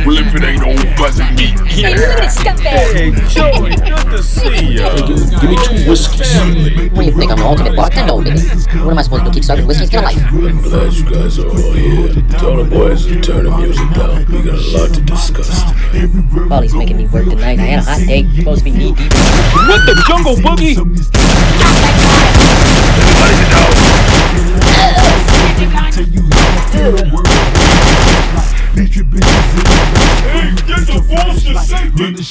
Well, if it ain't old Buzzy me. Hey, look at this scumbag! Hey, Joey, good to see ya. Give me 2 whiskeys. What do you think, I'm the ultimate bartender over there? What am I supposed to do, keep serving whiskeys? Get a life. I'm glad you guys are all here. Tell the boys to turn the music down. We got a lot to discuss tonight. Paulie's making me work tonight. I had a hot day. Supposed to be knee deep. What the jungle boogie? Hey, get the balls to safety!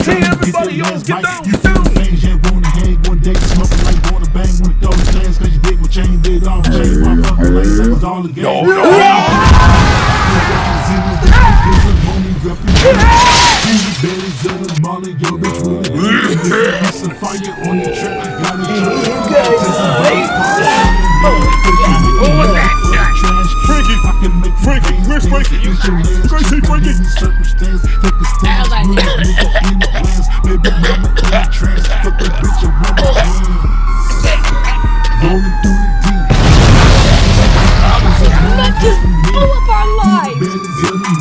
Hey, everybody else, get down! You feel the things you wanna hang one day, smoking like wanna bang when it throws hands, cause you dig what chain did off, chain my fucking like that was all the game. Frankie, where's Frankie? Go see Frankie. That just blew up our lives!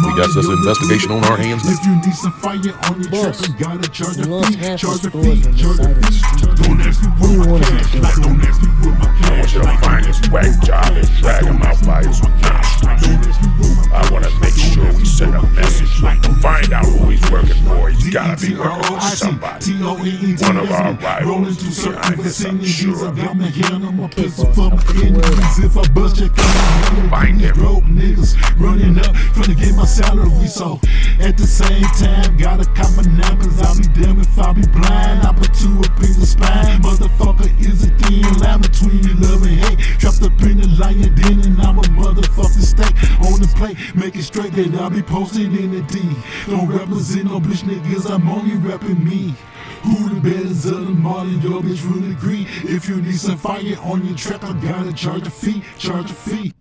We got this investigation on our hands now. If you need some fire on your Boss, truck, you gotta charge a lost fee, half charge the a stores fee, on the charge side a of the fee. street. Don't ask me where my cash, don't ask me where my I want cash. you to find this whack job and drag him out by his nostrils. I want to make sure we send a message. Find out who he's working for. He's gotta be working for somebody. One of our rivals. Behind this, I'm sure of it. If I bust your car, Find him. broke niggas running up, finna get my salary. So at the same time, gotta cop my now, cause I'll be damned if I be blind. I put 2 up in the spine. Motherfucker is a thin line between love and hate. Trapped up in the lion den, and I'm a motherfucking steak on the plate. Make it straight that I'll be posted in the D. Don't represent no bitch niggas, I'm only repping me. Who the betters of the morning, your bitch will agree. If you need some fire on your track, I gotta charge a fee, charge a fee.